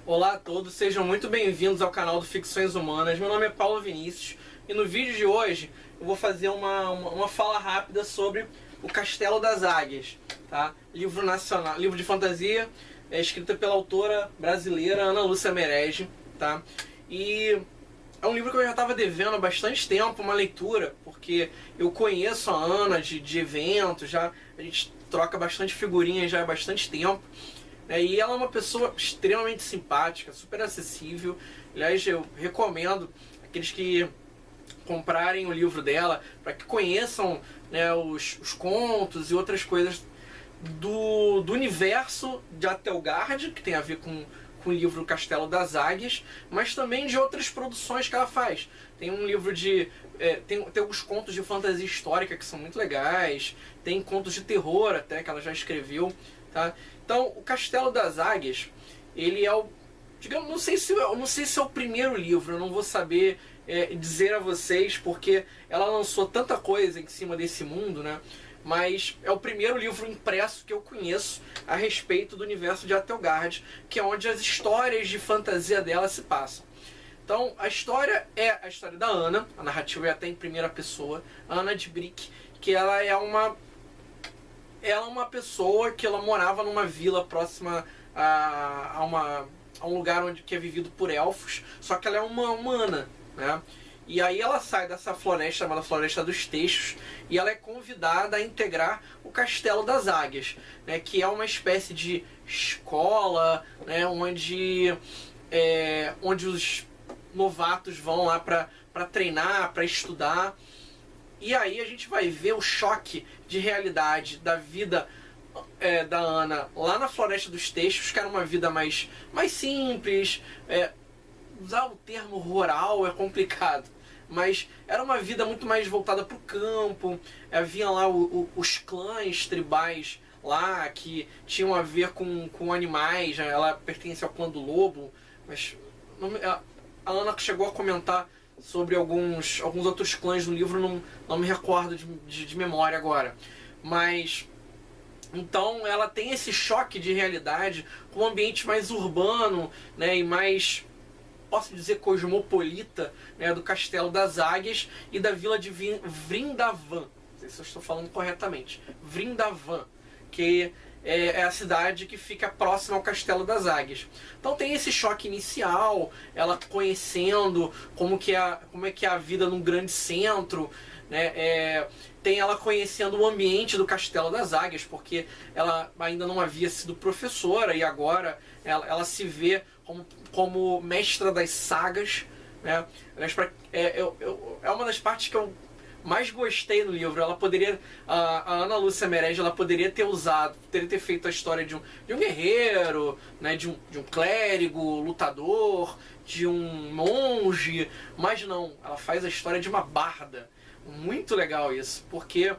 Olá a todos, sejam muito bem-vindos ao canal do Ficções Humanas. Meu nome é Paulo Vinícius e no vídeo de hoje eu vou fazer uma fala rápida sobre O Castelo das Águias, tá? Livro nacional, livro de fantasia, escrito pela autora brasileira Ana Lúcia Merege, tá? E é um livro que eu já estava devendo há bastante tempo, uma leitura, porque eu conheço a Ana de eventos, já a gente troca bastante figurinhas já há bastante tempo. E ela é uma pessoa extremamente simpática, super acessível. Aliás, eu recomendo aqueles que comprarem o livro dela para que conheçam, né, os contos e outras coisas do universo de Atelgard, que tem a ver com o livro Castelo das Águias, mas também de outras produções que ela faz. Tem um livro de... tem alguns contos de fantasia histórica que são muito legais, tem contos de terror até que ela já escreveu. Tá? Então, o Castelo das Águias, ele é o... digamos, não sei se é o primeiro livro, eu não vou saber dizer a vocês, porque ela lançou tanta coisa em cima desse mundo, né? Mas é o primeiro livro impresso que eu conheço a respeito do universo de Atelgard, que é onde as histórias de fantasia dela se passam. Então, a história é a história da Ana, a narrativa é até em primeira pessoa, a Ana de Brick, que ela é uma pessoa que ela morava numa vila próxima a um lugar que é vivido por elfos, só que ela é uma humana, né? E aí ela sai dessa floresta chamada Floresta dos Textos e ela é convidada a integrar o Castelo das Águias, né? Que é uma espécie de escola, né? Onde os novatos vão lá para treinar, para estudar. E aí a gente vai ver o choque de realidade da vida da Ana lá na Floresta dos Textos, que era uma vida mais simples. Usar o termo rural é complicado, mas era uma vida muito mais voltada para o campo. Havia lá os clãs tribais lá que tinham a ver com animais. Ela pertence ao clã do lobo, mas a Ana chegou a comentar sobre alguns outros clãs no livro, não me recordo de memória agora. Mas então ela tem esse choque de realidade com um ambiente mais urbano, né, e mais, posso dizer, cosmopolita, né, do Castelo das Águias e da vila de Vrindavan. Não sei se eu estou falando corretamente. Vrindavan, que é a cidade que fica próxima ao Castelo das Águias. Então tem esse choque inicial, ela conhecendo como é que é a vida num grande centro, né? Tem ela conhecendo o ambiente do Castelo das Águias, porque ela ainda não havia sido professora e agora ela se vê como mestra das sagas, né? É uma das partes que eu mais gostei no livro. Ela poderia, a Ana Lúcia Merege, ela poderia ter feito a história de um guerreiro, né, de um clérigo, lutador, de um monge, mas não, ela faz a história de uma barda. Muito legal isso, porque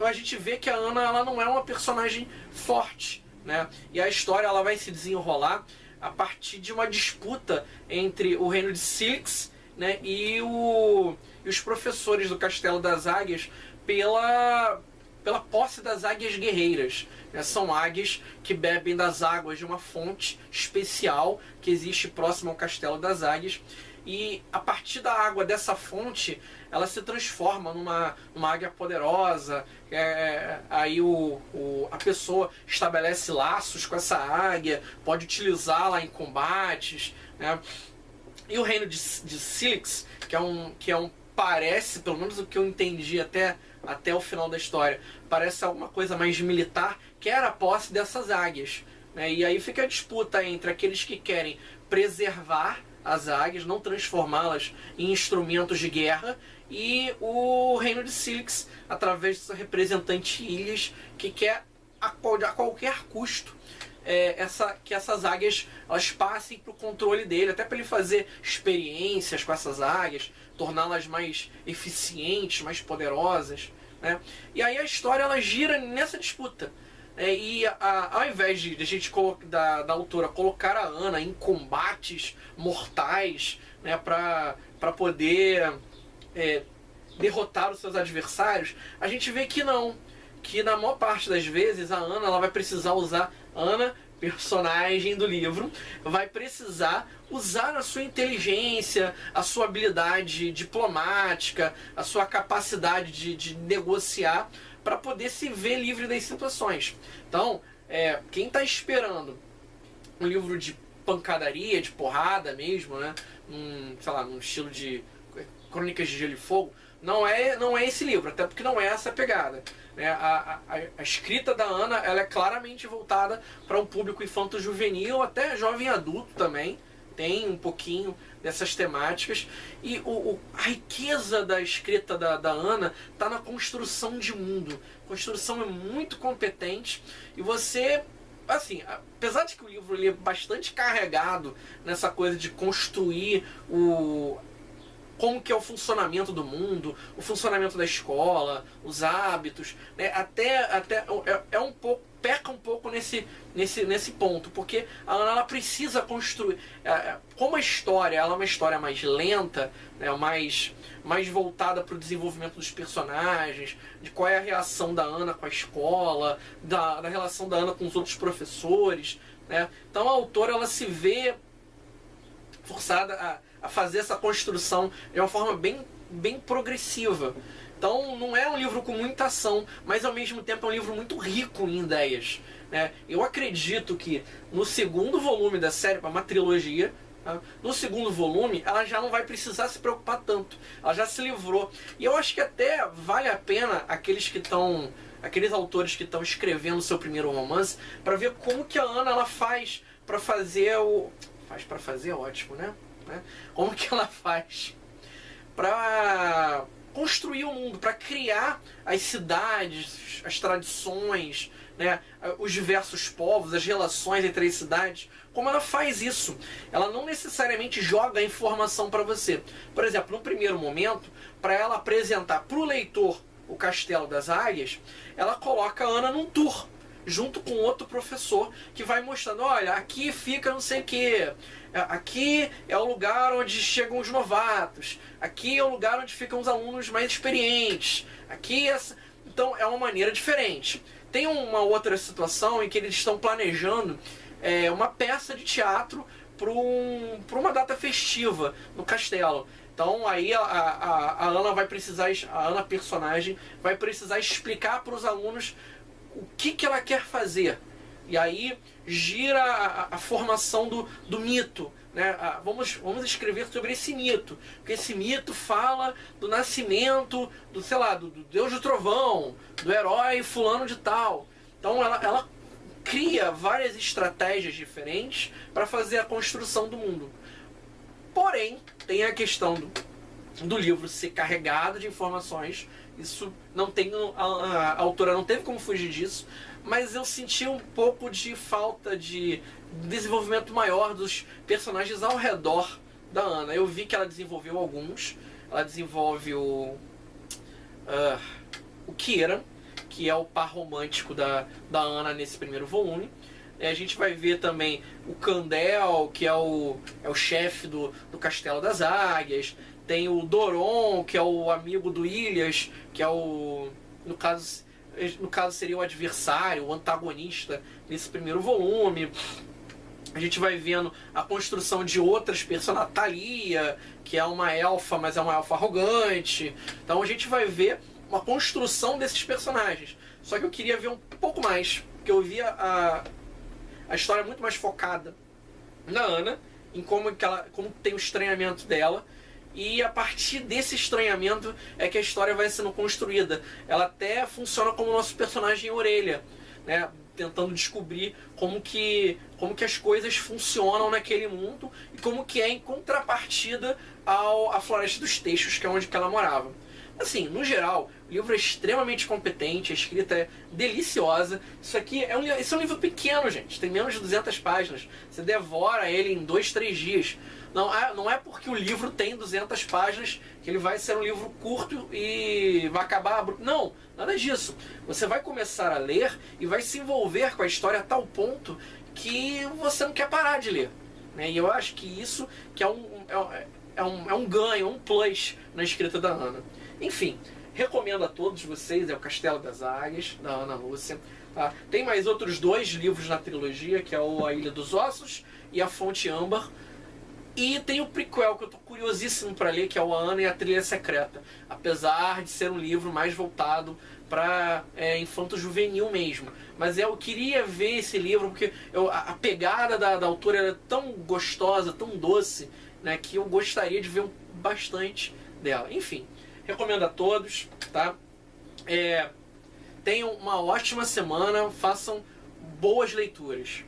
a gente vê que a Ana, ela não é uma personagem forte, né, e a história ela vai se desenrolar a partir de uma disputa entre o reino de Silix, né, e os professores do Castelo das Águias pela posse das águias guerreiras, né? São águias que bebem das águas de uma fonte especial que existe próximo ao Castelo das Águias, e a partir da água dessa fonte ela se transforma numa águia poderosa. Aí a pessoa estabelece laços com essa águia, pode utilizá-la em combates, né? E o reino de Silix, parece, pelo menos o que eu entendi até o final da história, parece alguma coisa mais militar, que era a posse dessas águias, né? E aí fica a disputa entre aqueles que querem preservar as águias, não transformá-las em instrumentos de guerra, e o reino de Silix, através do seu representante Ilias, que quer a qualquer custo que essas águias elas passem para o controle dele, até para ele fazer experiências com essas águias, torná-las mais eficientes, mais poderosas, né? E aí a história ela gira nessa disputa. Ao invés de a gente da autora colocar a Ana em combates mortais, né, para poder derrotar os seus adversários, a gente vê que não, que na maior parte das vezes a Ana ela vai precisar usar Ana personagem do livro, vai precisar usar a sua inteligência, a sua habilidade diplomática, a sua capacidade de negociar para poder se ver livre das situações. Então, quem está esperando um livro de pancadaria, de porrada mesmo, né? Sei lá, num estilo de Crônicas de Gelo e Fogo, não é esse livro, até porque não é essa pegada. A escrita da Ana, ela é claramente voltada para um público infanto-juvenil, até jovem adulto também, tem um pouquinho dessas temáticas. E a riqueza da escrita da Ana está na construção de mundo. A construção é muito competente e você... Assim, apesar de que o livro ele é bastante carregado nessa coisa de construir como que é o funcionamento do mundo, o funcionamento da escola, os hábitos, né? Até peca um pouco nesse ponto, porque a Ana ela precisa construir, como a história ela é uma história mais lenta, né? mais voltada para o desenvolvimento dos personagens, de qual é a reação da Ana com a escola, da relação da Ana com os outros professores, né? Então a autora ela se vê forçada a fazer essa construção de uma forma bem progressiva. Então não é um livro com muita ação, mas ao mesmo tempo é um livro muito rico em ideias, né? Eu acredito que no segundo volume da série, é uma trilogia, tá? No segundo volume ela já não vai precisar se preocupar tanto, ela já se livrou. E eu acho que até vale a pena aqueles autores que estão escrevendo o seu primeiro romance, para ver como que a Ana ela faz para fazer para fazer é ótimo, né? Como que ela faz para construir o mundo, para criar as cidades, as tradições, né? Os diversos povos, as relações entre as cidades. Como ela faz isso? Ela não necessariamente joga a informação para você. Por exemplo, no primeiro momento, para ela apresentar para o leitor o Castelo das Águias, ela coloca a Ana num tour, junto com outro professor, que vai mostrando, olha, aqui fica não sei o que, aqui é o lugar onde chegam os novatos, aqui é o lugar onde ficam os alunos mais experientes, aqui então é uma maneira diferente. Tem uma outra situação em que eles estão planejando uma peça de teatro para uma data festiva no castelo. Então aí a Ana vai precisar, a Ana personagem vai precisar explicar para os alunos o que ela quer fazer. E aí gira a formação do mito, né? Vamos escrever sobre esse mito, porque esse mito fala do nascimento do Deus do Trovão, do herói fulano de tal. Então ela cria várias estratégias diferentes para fazer a construção do mundo. Porém, tem a questão do livro ser carregado de informações. Isso não tem, a autora não teve como fugir disso, mas eu senti um pouco de falta de desenvolvimento maior dos personagens ao redor da Ana. Eu vi que ela desenvolveu alguns. Ela desenvolve o Kieran, que é o par romântico da Ana nesse primeiro volume. A gente vai ver também o Candel, que é o chefe do Castelo das Águias. Tem o Doron, que é o amigo do Ilias, que é no caso seria o adversário, o antagonista nesse primeiro volume. A gente vai vendo a construção de outras personagens. Thalia, que é uma elfa, mas é uma elfa arrogante. Então a gente vai ver uma construção desses personagens. Só que eu queria ver um pouco mais, porque eu via a história muito mais focada na Ana, em como tem o estranhamento dela. E a partir desse estranhamento é que a história vai sendo construída. Ela até funciona como nosso personagem orelha, né? Tentando descobrir como que as coisas funcionam naquele mundo e como que é em contrapartida à Floresta dos Textos, que é onde que ela morava. Assim, no geral, o livro é extremamente competente, a escrita é deliciosa. Esse é um livro pequeno, gente, tem menos de 200 páginas. Você devora ele em 2, 3 dias. Não é porque o livro tem 200 páginas que ele vai ser um livro curto e vai acabar... Não, nada disso. Você vai começar a ler e vai se envolver com a história a tal ponto que você não quer parar de ler, né? E eu acho que isso que é um ganho, um plus na escrita da Ana. Enfim, recomendo a todos vocês, é o Castelo das Águias, da Ana Lúcia. Tá? Tem mais outros 2 livros na trilogia, que é o A Ilha dos Ossos e A Fonte Âmbar. E tem o prequel, que eu tô curiosíssimo para ler, que é o A Ana e a Trilha Secreta. Apesar de ser um livro mais voltado para infanto-juvenil mesmo. Mas eu queria ver esse livro, porque a pegada da autora era tão gostosa, tão doce, né, que eu gostaria de ver bastante dela. Enfim, recomendo a todos, tá? Tenham uma ótima semana, façam boas leituras.